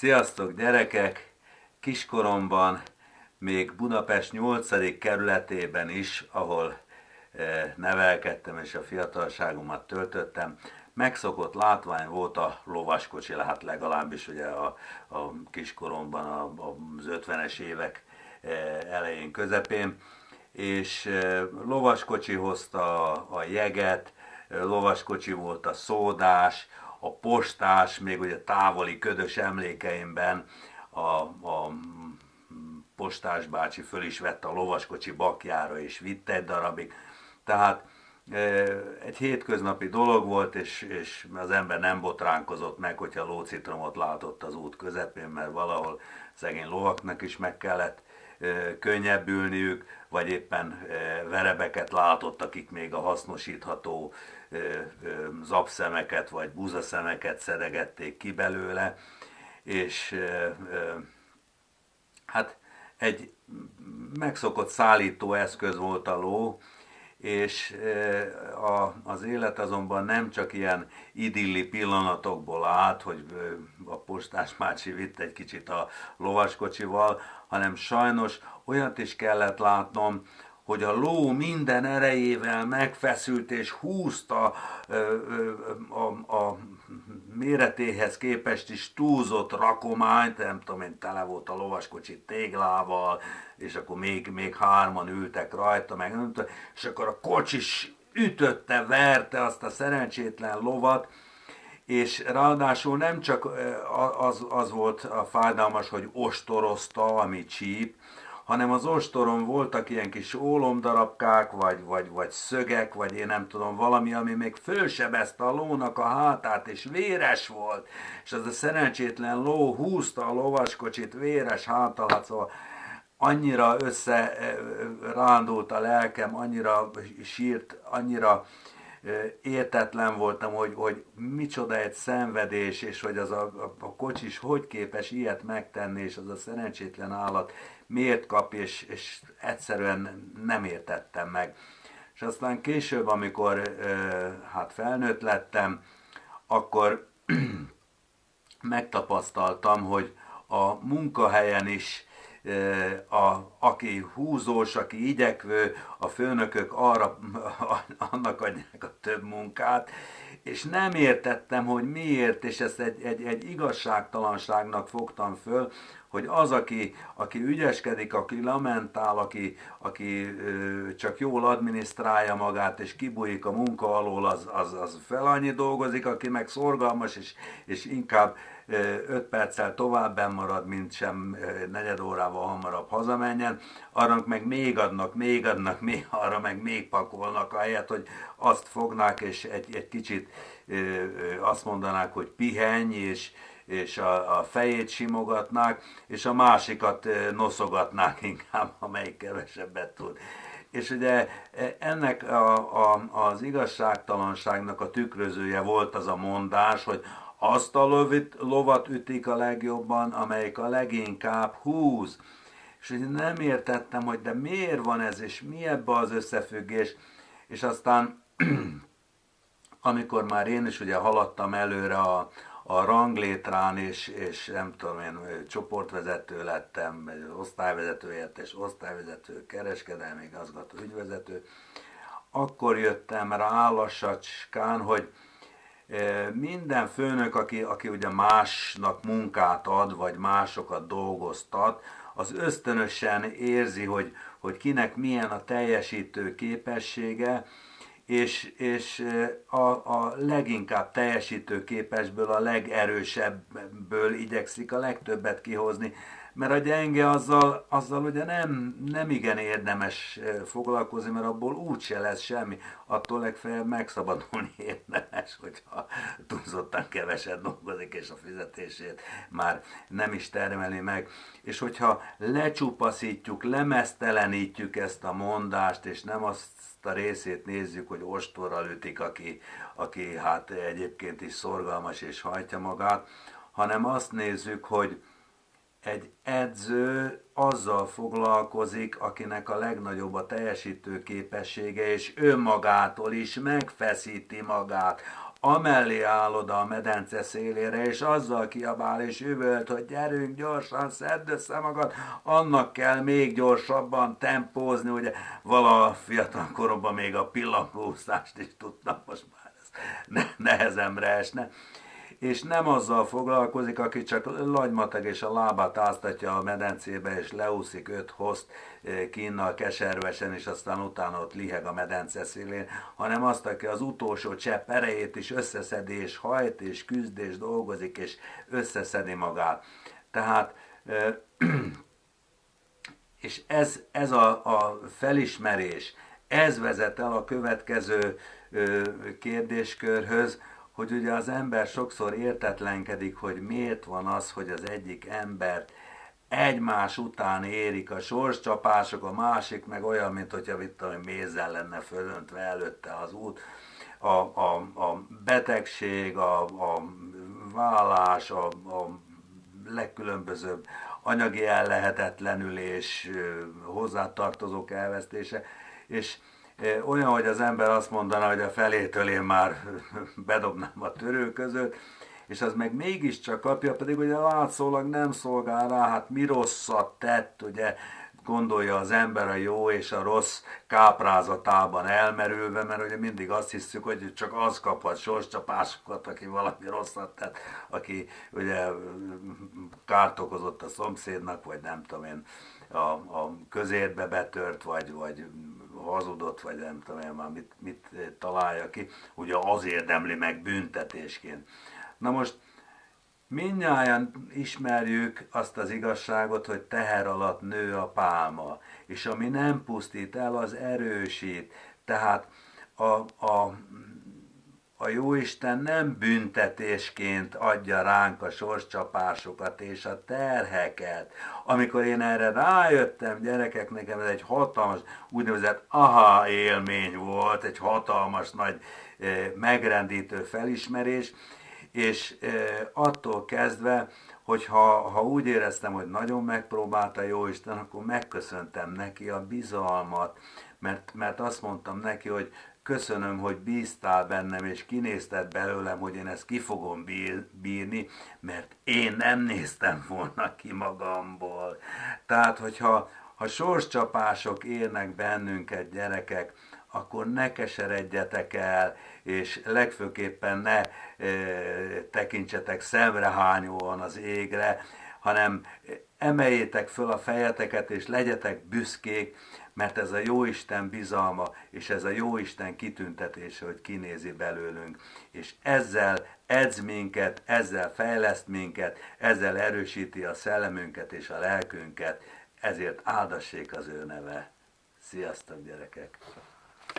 Sziasztok gyerekek! Kiskoromban, még Budapest 8. kerületében is, ahol nevelkedtem és a fiatalságomat töltöttem, megszokott látvány volt a lovaskocsi, hát legalábbis ugye a kiskoromban, az 50-es évek elején, közepén, és lovaskocsi hozta a jeget, lovaskocsi volt a szódás, a postás, még ugye távoli ködös emlékeimben a postás bácsi föl is vette a lovaskocsi bakjára és vitte egy darabig. Tehát egy hétköznapi dolog volt, és az ember nem botránkozott meg, hogyha lócitromot látott az út közepén, mert valahol szegény lovaknak is meg kellett könnyebbülniük, vagy éppen verebeket látott, akik még a hasznosítható zapszemeket vagy buzaszemeket szedegették ki belőle, és hát egy megszokott szállító eszköz volt a ló, és az élet azonban nem csak ilyen idilli pillanatokból állt, hogy a postás bácsi vitt egy kicsit a lovaskocsival, hanem sajnos olyat is kellett látnom, hogy a ló minden erejével megfeszült és húzta a méretéhez képest is túlzott rakományt, nem tudom én, tele volt a lovaskocsi téglával, és akkor még hárman ültek rajta, meg nem tudom, és akkor a kocsis ütötte, verte azt a szerencsétlen lovat, és ráadásul nem csak az volt a fájdalmas, hogy ostorozta, ami csíp, hanem az ostoron voltak ilyen kis ólomdarabkák, vagy szögek, vagy én nem tudom, valami, ami még fölsebezte a lónak a hátát, és véres volt, és az a szerencsétlen ló húzta a lovaskocsit véres háttal, hát szóval annyira összerándult a lelkem, annyira sírt, annyira értetlen voltam, hogy micsoda egy szenvedés, és hogy az a kocsis hogy képes ilyet megtenni, és az a szerencsétlen állat miért kap, és egyszerűen nem értettem meg. És aztán később, amikor hát felnőtt lettem, akkor megtapasztaltam, hogy a munkahelyen is aki húzós, aki igyekvő, a főnökök annak adják a több munkát, és nem értettem, hogy miért, és ezt egy igazságtalanságnak fogtam föl, hogy az, aki ügyeskedik, aki lamentál, aki csak jól adminisztrálja magát, és kibújik a munka alól, az fel annyi dolgozik, aki meg szorgalmas, és inkább 5 perccel tovább marad, mint sem negyed órával hamarabb hazamenjen, arra meg még adnak, arra meg még pakolnak, ahelyett, hogy azt fognák, és egy kicsit azt mondanák, hogy pihenj, és a fejét simogatnák, és a másikat noszogatnák inkább, amelyik kevesebbet tud. És ugye ennek az igazságtalanságnak a tükrözője volt az a mondás, hogy azt a lovat ütik a legjobban, amelyik a leginkább húz. És ugye nem értettem, hogy de miért van ez, és mi ebbe az összefüggés. És aztán, amikor már én is ugye haladtam előre a ranglétrán, és nem tudom én, csoportvezető lettem, osztályvezető helyettes, osztályvezető, kereskedelmi igazgató, ügyvezető, akkor jöttem rá lassacskán, hogy minden főnök, aki ugye másnak munkát ad, vagy másokat dolgoztat, az ösztönösen érzi, hogy kinek milyen a teljesítő képessége, és a leginkább teljesítő képesből, a legerősebből igyekszik a legtöbbet kihozni, mert a gyenge azzal ugye nem igen érdemes foglalkozni, mert abból úgyse lesz semmi. Attól legfeljebb megszabadulni érdemes, hogyha túlzottan keveset dolgozik, és a fizetését már nem is termeli meg. És hogyha lecsupaszítjuk, lemeztelenítjük ezt a mondást, és nem azt a részét nézzük, hogy ostorral ütik, aki hát egyébként is szorgalmas és hajtja magát, hanem azt nézzük, hogy egy edző azzal foglalkozik, akinek a legnagyobb a teljesítő képessége, és önmagától is megfeszíti magát amellé áll oda a medence szélére, és azzal kiabál és üvölt, hogy gyerünk gyorsan, szedd össze magad, annak kell még gyorsabban tempózni, ugye vala fiatal koromban még a pillangóúszást is tudtam, most már ez nehezemre esne. És nem azzal foglalkozik, aki csak lagymatag és a lábát áztatja a medencébe, és leúszik 5 hozt kínnal keservesen, és aztán utána ott liheg a medence szélén, hanem azt, aki az utolsó csepp erejét is összeszedi, és hajt, és küzd, és dolgozik, és összeszedi magát. Tehát, és ez a felismerés, ez vezet el a következő kérdéskörhöz, hogy ugye az ember sokszor értetlenkedik, hogy miért van az, hogy az egyik embert egymás után érik a sorscsapások, a másik meg olyan, mint hogyha mézzel lenne fölöntve előtte az út. A betegség, a vállás, a legkülönbözőbb anyagi ellehetetlenülés, hozzátartozók elvesztése, és olyan, hogy az ember azt mondaná, hogy a felétől én már bedobnám a törő között, és az meg mégiscsak kapja, pedig ugye látszólag nem szolgál rá, hát mi rosszat tett, ugye gondolja az ember a jó és a rossz káprázatában elmerülve, mert ugye mindig azt hiszük, hogy csak az kaphat sorscsapásokat, aki valami rosszat tett, aki ugye kárt okozott a szomszédnak, vagy nem tudom én, a közértbe betört, vagy hazudott, vagy nem tudom én már mit találja ki, ugye az érdemli meg büntetésként. Na most mindnyájan ismerjük azt az igazságot, hogy teher alatt nő a pálma, és ami nem pusztít el, az erősít. Tehát a Jóisten nem büntetésként adja ránk a sorscsapásokat és a terheket. Amikor én erre rájöttem, gyerekek, nekem ez egy hatalmas, úgynevezett aha élmény volt, egy hatalmas nagy megrendítő felismerés, és attól kezdve, hogy ha úgy éreztem, hogy nagyon megpróbálta Jóisten, akkor megköszöntem neki a bizalmat, mert azt mondtam neki, hogy köszönöm, hogy bíztál bennem, és kinézted belőlem, hogy én ezt ki fogom bírni, mert én nem néztem volna ki magamból. Tehát, hogyha sorscsapások érnek bennünket, gyerekek, akkor ne keseredjetek el, és legfőképpen ne tekintsetek szemrehányóan az égre, hanem emeljétek föl a fejeteket, és legyetek büszkék, mert ez a Jóisten bizalma, és ez a Jóisten kitüntetése, hogy kinézi belőlünk. És ezzel edz minket, ezzel fejleszt minket, ezzel erősíti a szellemünket és a lelkünket, ezért áldassék az ő neve. Sziasztok, gyerekek!